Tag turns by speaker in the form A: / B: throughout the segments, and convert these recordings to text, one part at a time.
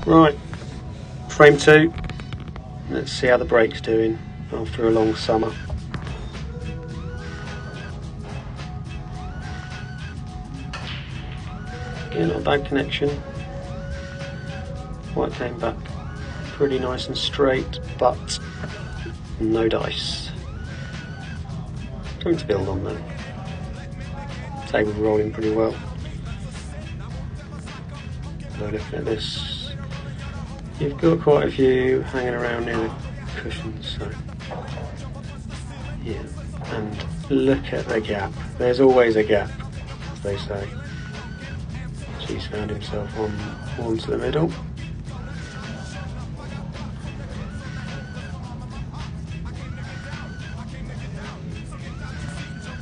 A: Right, frame 2. Let's see how the brake's doing after a long summer. Yeah, not a bad connection. White came back pretty nice and straight, but no dice. Something to build on though. Table rolling pretty well. So looking at this, you've got quite a few hanging around near the cushions, so yeah. And look at the gap. There's always a gap, as they say. He's found himself on one to the middle.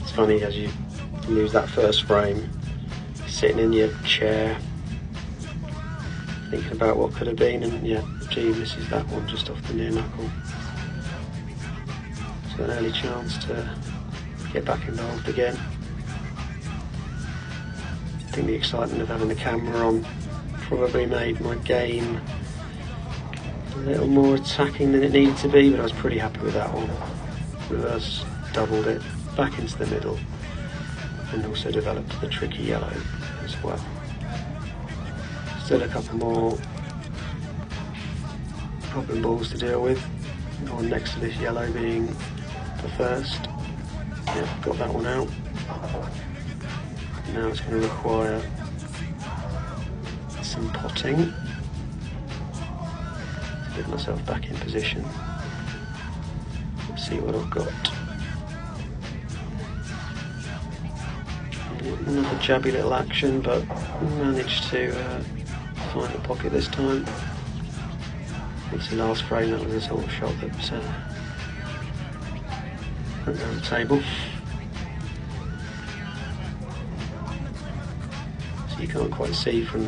A: It's funny as you lose that first frame, sitting in your chair, thinking about what could have been, and yeah, gee, misses that one just off the near knuckle. So an early chance to get back involved again. I think the excitement of having the camera on probably made my game a little more attacking than it needed to be, but I was pretty happy with that one. Reverse doubled it back into the middle and also developed the tricky yellow as well. Still a couple more problem balls to deal with. The one next to this yellow being the first. Yeah, got that one out. Now it's going to require some potting to get myself back in position. Let's see what I've got. Another jabby little action, but managed to find the pocket this time. It's the last frame, that was a sort of shot that went down the table. You can't quite see from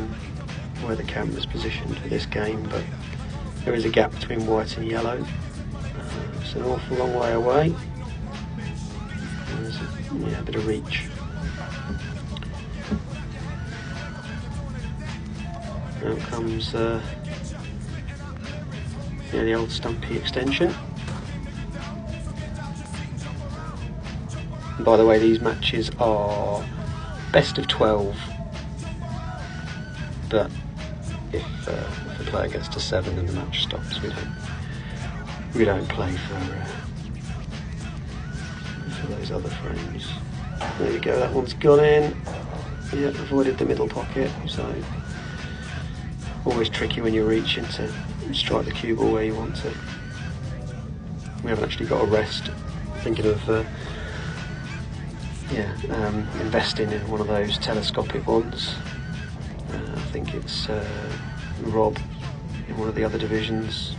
A: where the camera's positioned for this game, but there is a gap between white and yellow. It's an awful long way away. There's a bit of reach. Now comes the old Stumpy extension. And by the way, these matches are best of 12. But if the player gets to 7 then the match stops. We don't play for those other frames. There we go, that one's gone in. Yeah, avoided the middle pocket, so always tricky when you're reaching to strike the cue ball where you want to. We haven't actually got a rest. Thinking of investing in one of those telescopic ones. I think it's Rob in one of the other divisions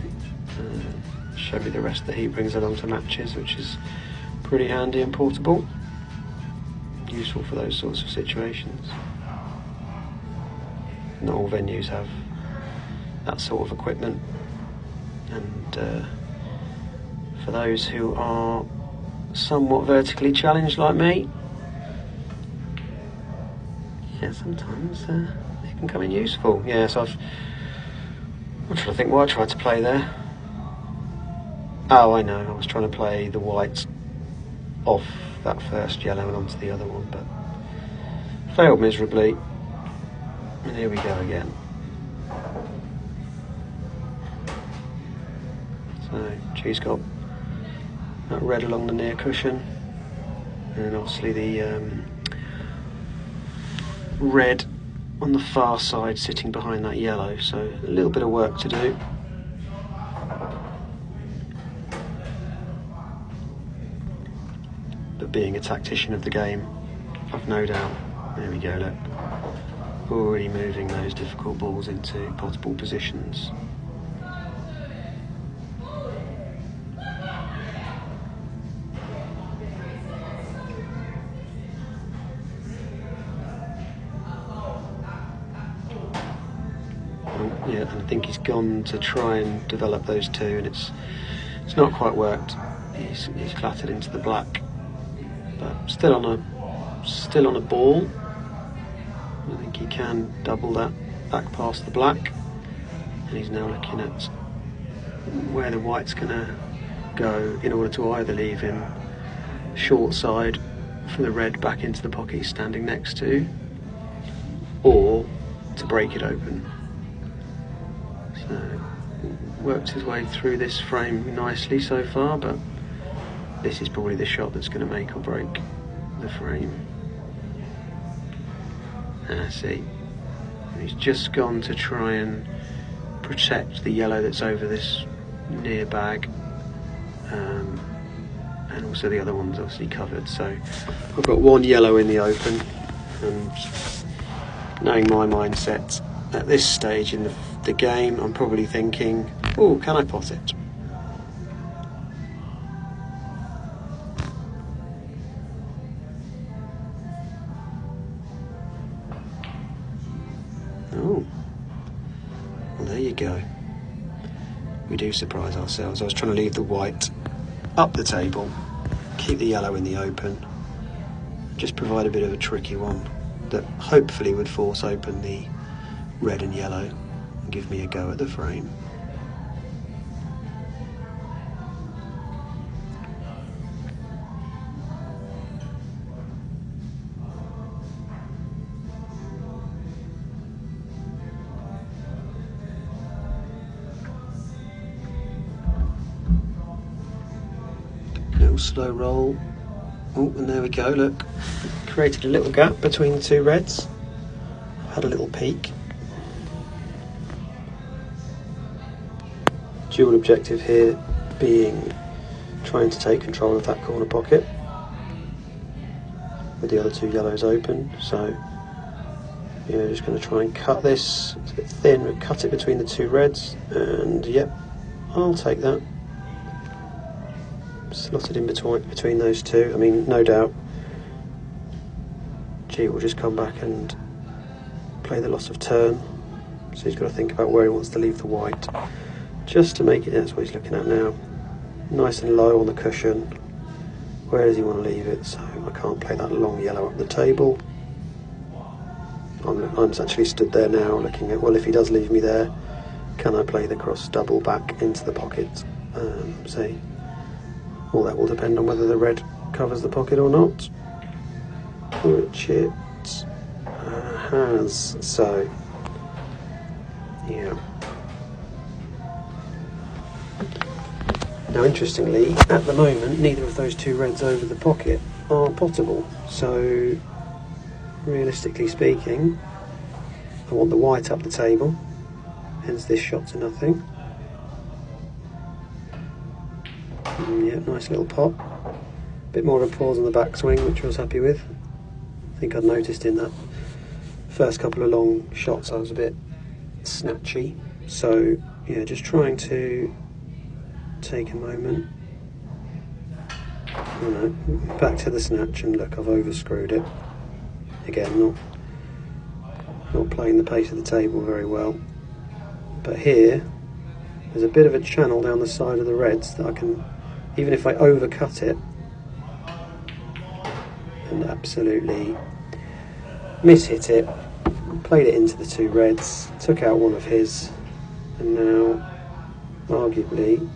A: showed me the rest that he brings along to matches, which is pretty handy and portable, useful for those sorts of situations. Not all venues have that sort of equipment, and for those who are somewhat vertically challenged like me, yeah, sometimes it can come in useful. Yeah, so I'm trying to think what I tried to play there. Oh, I know, I was trying to play the white off that first yellow and onto the other one, but failed miserably. And here we go again. So she's got that red along the near cushion, and then obviously the red on the far side sitting behind that yellow, so a little bit of work to do. But being a tactician of the game, I've no doubt, there we go, look, already moving those difficult balls into potable positions. Yeah, and I think he's gone to try and develop those two, and it's not quite worked. He's clattered into the black, but still on a ball. I think he can double that back past the black. and he's now looking at where the white's going to go in order to either leave him short side for the red back into the pocket he's standing next to, or to break it open. So worked his way through this frame nicely so far, but this is probably the shot that's going to make or break the frame. See, he's just gone to try and protect the yellow that's over this near bag, and also the other one's obviously covered, so I've got one yellow in the open, and knowing my mindset at this stage in the game, I'm probably thinking, oh, can I pot it? Oh, well, there you go. We do surprise ourselves. I was trying to leave the white up the table, keep the yellow in the open, just provide a bit of a tricky one that hopefully would force open the red and yellow and give me a go at the frame. Little slow roll. Oh, and there we go, look. Created a little gap between the two reds. Had a little peek. Dual objective here being trying to take control of that corner pocket with the other two yellows open. So yeah, just going to try and cut this. It's a bit thin, but cut it between the two reds, and yep, I'll take that. Slotted in between those two. I mean, no doubt G will just come back and play the loss of turn, so he's got to think about where he wants to leave the white, just to make it, that's what he's looking at now, nice and low on the cushion. Where does he want to leave it? So I can't play that long yellow up the table. I'm actually stood there now looking at, well, if he does leave me there, can I play the cross double back into the pocket? Say, well, that will depend on whether the red covers the pocket or not, which it has. So yeah. Now interestingly, at the moment neither of those two reds over the pocket are pottable, so realistically speaking I want the white up the table, hence this shot to nothing. Yeah, nice little pot. Bit more of a pause on the backswing, which I was happy with. I think I'd noticed in that first couple of long shots I was a bit snatchy, so yeah, just trying to take a moment. Oh no, back to the snatch, and look, I've overscrewed it again, not playing the pace of the table very well. But here there's a bit of a channel down the side of the reds that I can, even if I overcut it, and absolutely mishit it, played it into the two reds, took out one of his, and now arguably,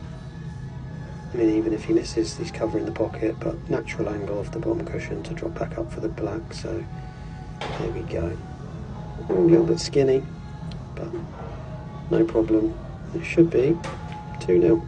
A: I mean, even if he misses, he's covering the pocket, but natural angle off the bottom cushion to drop back up for the black, so there we go. A little bit skinny, but no problem. It should be 2-0.